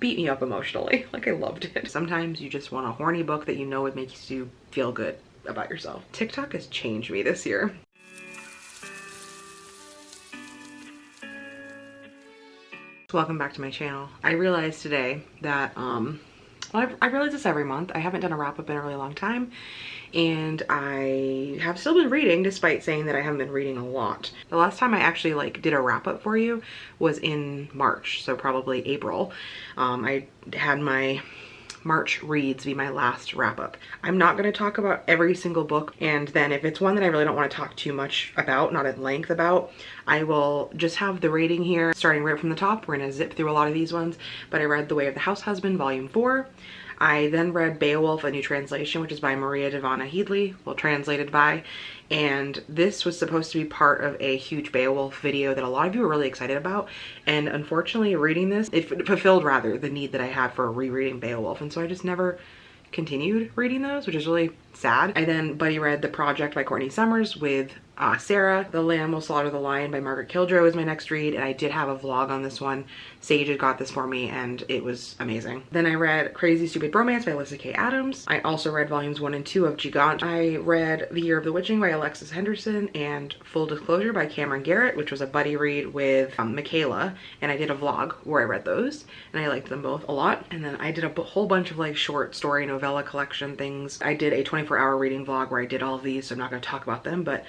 beat me up emotionally. Like, I loved it. Sometimes you just want a horny book that you know would make you feel good about yourself. TikTok has changed me this year. Welcome back to my channel. I realized today that I realize this every month. I haven't done a wrap up in a really long time, and I have still been reading despite saying that I haven't been reading a lot. The last time I actually like did a wrap up for you was in March, so probably April. I had my March reads be my last wrap up. I'm not going to talk about every single book, and then if it's one that I really don't want to talk too much about, not at length about, I will just have the rating here starting right from the top. We're going to zip through a lot of these ones, but I read The Way of the House Husband Volume 4. I then read Beowulf, A New Translation, which is by Maria Devana Headley, well, translated by, and this was supposed to be part of a huge Beowulf video that a lot of you were really excited about, and unfortunately reading this, it fulfilled rather the need that I had for rereading Beowulf, and so I just never continued reading those, which is really sad. I then buddy read The Project by Courtney Summers with Sarah. The Lamb Will Slaughter the Lion by Margaret Kildrow is my next read, and I did have a vlog on this one. Sage had got this for me and it was amazing. Then I read Crazy Stupid Bromance by Alyssa K. Adams. I also read volumes 1 and 2 of Gigant. I read The Year of the Witching by Alexis Henderson and Full Disclosure by Cameron Garrett, which was a buddy read with Michaela, and I did a vlog where I read those and I liked them both a lot. And then I did a whole bunch of like short story novella collection things. I did a 24-hour reading vlog where I did all of these, so I'm not going to talk about them, but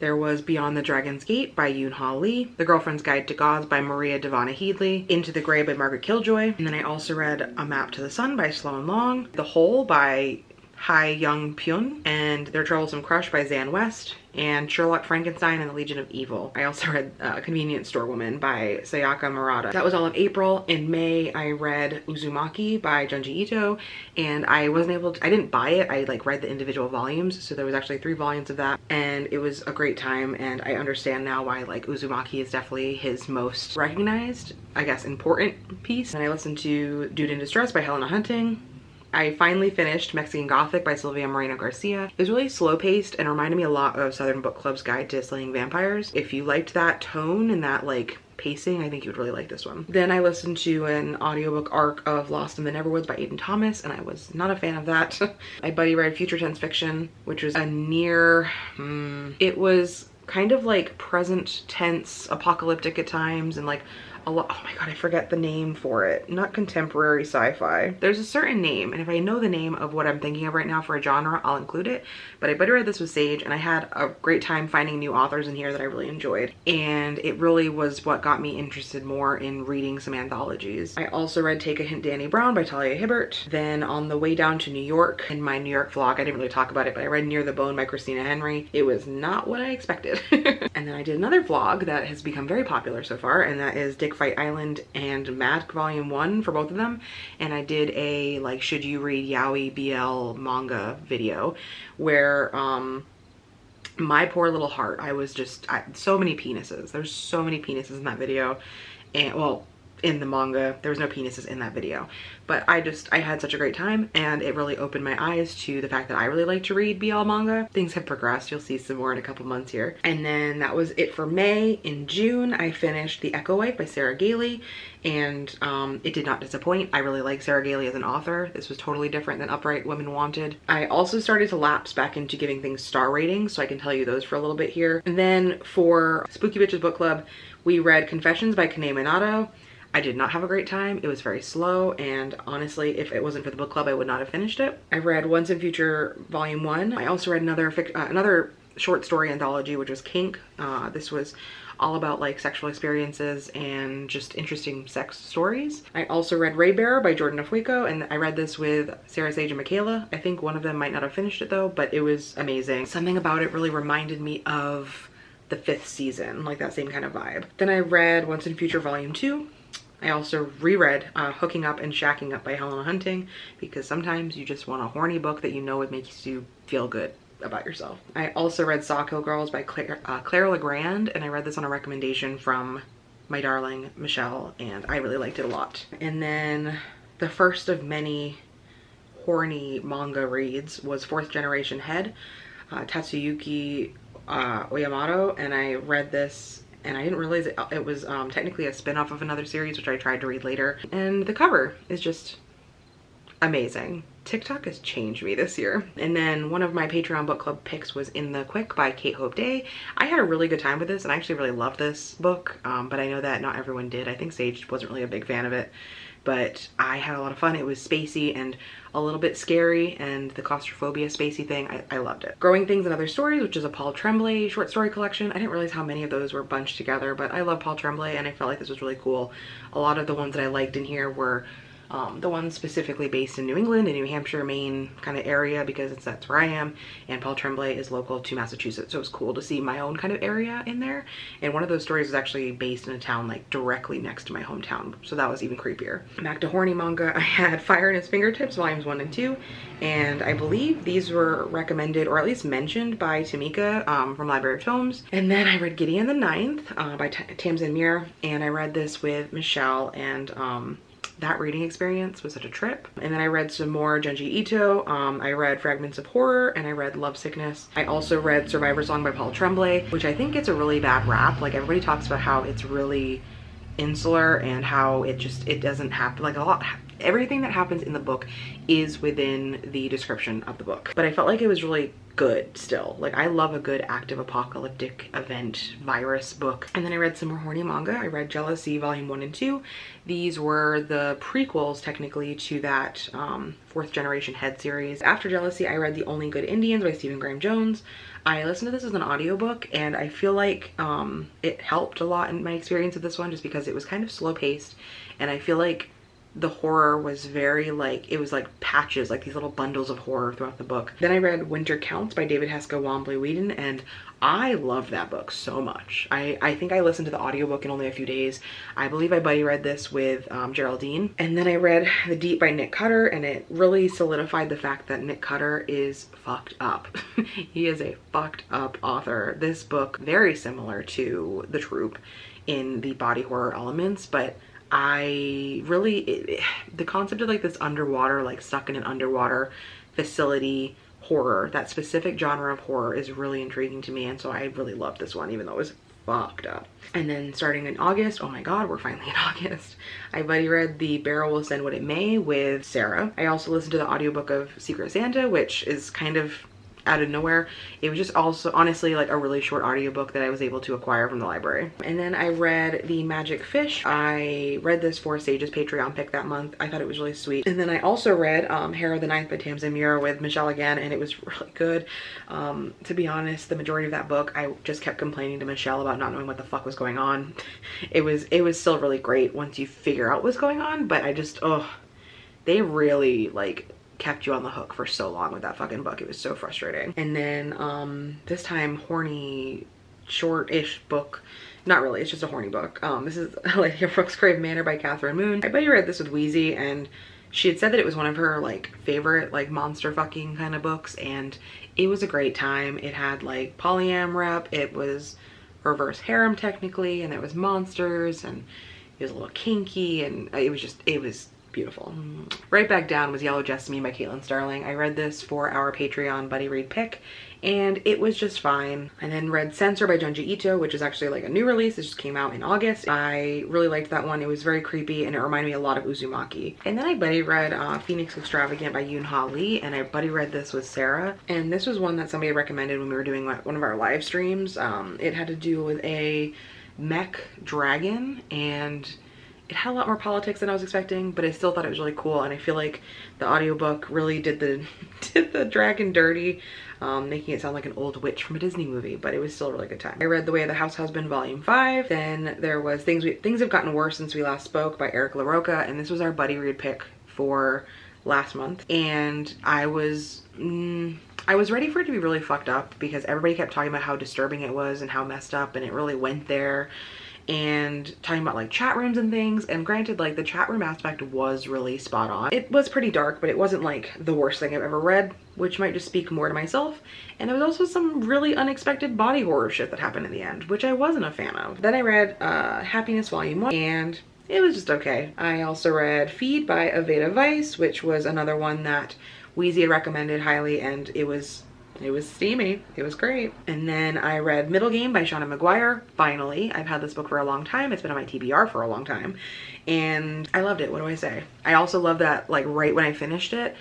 there was Beyond the Dragon's Gate by Yoon Ha Lee, The Girlfriend's Guide to Gods by Maria Devana Headley, Into the Grey by Margaret Killjoy, and then I also read A Map to the Sun by Sloan Long, The Hole by Hai Young Pyun, and Their Troublesome Crush by Zan West, and Sherlock Frankenstein and the Legion of Evil. I also read Convenience Store Woman by Sayaka Murata. That was all of April. In May, I read Uzumaki by Junji Ito, and I didn't buy it. I like read the individual volumes, so there was actually 3 volumes of that, and it was a great time, and I understand now why like Uzumaki is definitely his most recognized, I guess, important piece. And I listened to Dude in Distress by Helena Hunting. I finally finished Mexican Gothic by Silvia Moreno Garcia. It was really slow paced and reminded me a lot of Southern Book Club's Guide to Slaying Vampires. If you liked that tone and that like pacing, I think you would really like this one. Then I listened to an audiobook arc of Lost in the Neverwoods by Aidan Thomas, and I was not a fan of that. I buddy read Future Tense Fiction, which was a near, it was kind of like present tense, apocalyptic at times, and like a lot, oh my god, I forget the name for it. Not contemporary sci-fi. There's a certain name, and if I know the name of what I'm thinking of right now for a genre, I'll include it. But I buddy read this with Sage, and I had a great time finding new authors in here that I really enjoyed. And it really was what got me interested more in reading some anthologies. I also read Take a Hint, Danny Brown by Talia Hibbert. Then On the Way Down to New York, in my New York vlog, I didn't really talk about it, but I read Near the Bone by Christina Henry. It was not what I expected. And then I did another vlog that has become very popular so far, and that is Dick Fight Island and Mask Volume 1 for both of them. And I did a like should you read yaoi BL manga video where my poor little heart, I was just so many penises. There's so many penises in that video, and well, in the manga there was no penises in that video, but I had such a great time, and it really opened my eyes to the fact that I really like to read BL manga. Things have progressed. You'll see some more in a couple months here. And then that was it for May. In June, I finished The Echo Wife by Sarah Gailey, and it did not disappoint. I really like Sarah Gailey as an author. This was totally different than Upright Women Wanted. I also started to lapse back into giving things star ratings, so I can tell you those for a little bit here. And then for Spooky Bitches Book Club, we read Confessions by Kane Minato. I did not have a great time. It was very slow, and honestly, if it wasn't for the book club, I would not have finished it. I read Once and Future Volume 1. I also read another short story anthology, which was Kink. This was all about like sexual experiences and just interesting sex stories. I also read Raybearer by Jordan Afuico, and I read this with Sarah Sage and Michaela. I think one of them might not have finished it though, but it was amazing. Something about it really reminded me of the 5th season, like that same kind of vibe. Then I read Once and Future Volume 2. I also reread Hooking Up and Shacking Up by Helena Hunting, because sometimes you just want a horny book that you know would make you feel good about yourself. I also read Sawkill Girls by Claire Legrand, and I read this on a recommendation from my darling Michelle, and I really liked it a lot. And then the first of many horny manga reads was 4th Generation Head, Tatsuyuki Oyamato, and I read this and I didn't realize it was technically a spin-off of another series, which I tried to read later. And the cover is just amazing. TikTok has changed me this year. And then one of my Patreon book club picks was In the Quick by Kate Hope Day. I had a really good time with this, and I actually really loved this book, but I know that not everyone did. I think Sage wasn't really a big fan of it, but I had a lot of fun. It was spacey and a little bit scary, and the claustrophobia spacey thing, I loved it. Growing Things and Other Stories, which is a Paul Tremblay short story collection. I didn't realize how many of those were bunched together, but I love Paul Tremblay, and I felt like this was really cool. A lot of the ones that I liked in here were the ones specifically based in New England and New Hampshire, Maine kind of area, because that's where I am, and Paul Tremblay is local to Massachusetts, so it was cool to see my own kind of area in there. And one of those stories was actually based in a town like directly next to my hometown, so that was even creepier. Back to horny manga, I had Fire in His Fingertips volumes 1 and 2, and I believe these were recommended or at least mentioned by Tamika from Library of Tomes. And then I read Gideon the Ninth by Tamsin Muir, and I read this with Michelle, and that reading experience was such a trip. And then I read some more Junji Ito. I read Fragments of Horror, and I read Love Sickness. I also read Survivor Song by Paul Tremblay, which I think gets a really bad rap. Like, everybody talks about how it's really insular and how it doesn't happen. Like, everything that happens in the book is within the description of the book. But I felt like it was really good still. Like, I love a good active apocalyptic event virus book. And then I read some more horny manga. I read Jealousy volume 1 and 2. These were the prequels technically to that fourth generation Head series. After Jealousy, I read The Only Good Indians by Stephen Graham Jones. I listened to this as an audiobook, and I feel like it helped a lot in my experience of this one, just because it was kind of slow paced, and I feel like the horror was very like, it was like patches, like these little bundles of horror throughout the book. Then I read Winter Counts by David Heska Wambley Whedon, and I loved that book so much. I think I listened to the audiobook in only a few days. I believe I buddy read this with Geraldine. And then I read The Deep by Nick Cutter, and it really solidified the fact that Nick Cutter is fucked up. He is a fucked up author. This book, very similar to The Troop in the body horror elements, but I really, the concept of like this underwater, like stuck in an underwater facility horror, that specific genre of horror is really intriguing to me, and so I really loved this one, even though it was fucked up. And then starting in August, oh my god, we're finally in August, I buddy read The Barrel Will Send What It May with Sarah. I also listened to the audiobook of Secret Santa, which is kind of out of nowhere. It was just also honestly like a really short audiobook that I was able to acquire from the library. And then I read The Magic Fish. I read this for Sage's Patreon pick that month. I thought it was really sweet. And then I also read Harrow the Ninth by Tamsin Muir with Michelle again, and it was really good. To be honest, the majority of that book I just kept complaining to Michelle about not knowing what the fuck was going on. It was still really great once you figure out what's going on, but I just, they really like kept you on the hook for so long with that fucking book. It was so frustrating. And then this time, horny short-ish book. Not really, it's just a horny book. This is Lydia Brooks Crave Manor by Catherine Moon. I buddy read this with Wheezy, and she had said that it was one of her like favorite like monster fucking kind of books, and it was a great time. It had like polyam rep, it was reverse harem technically, and there was monsters, and it was a little kinky, and it was beautiful. Right Back Down was Yellow Jessamine by Caitlin Starling. I read this for our Patreon buddy read pick, and it was just fine. And then read Censor by Junji Ito, which is actually like a new release. It just came out in August. I really liked that one. It was very creepy, and it reminded me a lot of Uzumaki. And then I buddy read Phoenix Extravagant by Yoon Ha Lee, and I buddy read this with Sarah. And this was one that somebody recommended when we were doing one of our live streams. It had to do with a mech dragon, and it had a lot more politics than I was expecting, but I still thought it was really cool, and I feel like the audiobook really did the dragon dirty, making it sound like an old witch from a Disney movie, but it was still a really good time. I read The Way of the House Husband Volume 5. Then there was Things Have Gotten Worse Since We Last Spoke by Eric LaRocca, and this was our buddy read pick for last month. And I was ready for it to be really fucked up, because everybody kept talking about how disturbing it was and how messed up, and it really went there, and talking about like chat rooms and things. And granted, like the chat room aspect was really spot on. It was pretty dark, but it wasn't like the worst thing I've ever read, which might just speak more to myself. And there was also some really unexpected body horror shit that happened in the end, which I wasn't a fan of. Then I read Happiness Volume 1, and it was just okay. I also read Feed by Aveda Weiss, which was another one that Wheezy had recommended highly, and it was It was steamy. It was great. And then I read Middle Game by Shauna Maguire. Finally, I've had this book for a long time. It's been on my TBR for a long time. And I loved it. What do I say? I also love that, like, right when I finished it,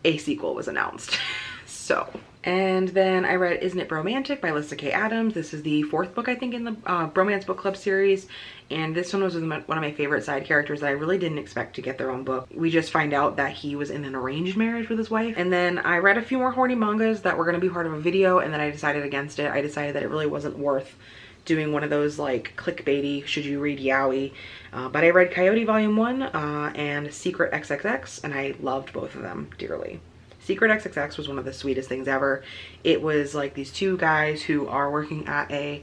a sequel was announced. So, and then I read Isn't It Bromantic by Alyssa K. Adams. This is the 4th book, I think, in the Bromance Book Club series. And this one was one of my favorite side characters that I really didn't expect to get their own book. We just find out that he was in an arranged marriage with his wife. And then I read a few more horny mangas that were going to be part of a video, and then I decided against it. I decided that it really wasn't worth doing one of those like clickbaity, should you read yaoi. But I read Coyote Volume 1 and Secret XXX, and I loved both of them dearly. Secret XXX was one of the sweetest things ever. It was like these two guys who are working at a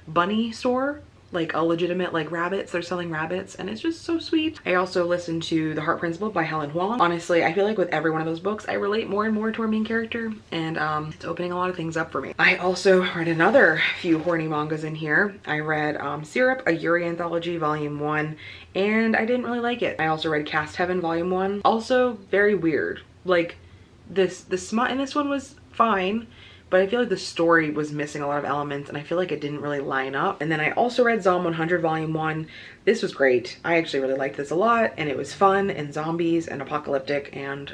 bunny store, like a legitimate like rabbits. They're selling rabbits, and it's just so sweet. I also listened to The Heart Principle by Helen Huang. Honestly, I feel like with every one of those books, I relate more and more to our main character, and it's opening a lot of things up for me. I also read another few horny mangas in here. I read Syrup, a Yuri Anthology, Volume 1, and I didn't really like it. I also read Cast Heaven, Volume 1. Also very weird. Like, the smut in this one was fine, but I feel like the story was missing a lot of elements, and I feel like it didn't really line up. And then I also read Zom 100 Volume 1. This was great. I actually really liked this a lot, and it was fun and zombies and apocalyptic, and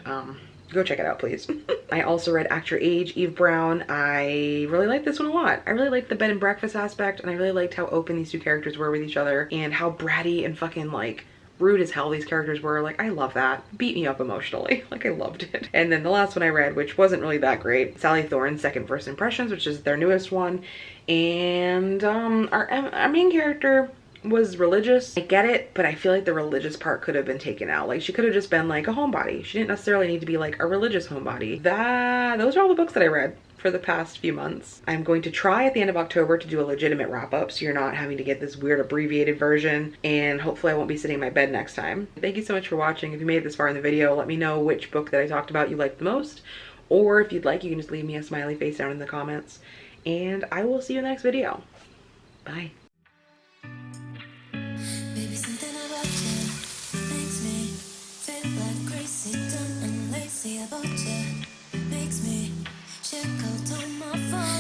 go check it out, please. I also read Act Your Age, Eve Brown. I really liked this one a lot. I really liked the bed and breakfast aspect, and I really liked how open these two characters were with each other, and how bratty and fucking like rude as hell these characters were. Like, I love that. Beat me up emotionally. Like, I loved it. And then the last one I read, which wasn't really that great, Sally Thorne's Second First Impressions, which is their newest one. And our main character was religious. I get it, but I feel like the religious part could have been taken out. Like, she could have just been like a homebody. She didn't necessarily need to be like a religious homebody. Those are all the books that I read for the past few months. I'm going to try at the end of October to do a legitimate wrap up, so you're not having to get this weird abbreviated version, and hopefully I won't be sitting in my bed next time. Thank you so much for watching. If you made it this far in the video, let me know which book that I talked about you liked the most, or if you'd like, you can just leave me a smiley face down in the comments, and I will see you in the next video. Bye. Baby, something about you makes me feel like crazy, dumb and lazy about you. Makes me check out on my phone.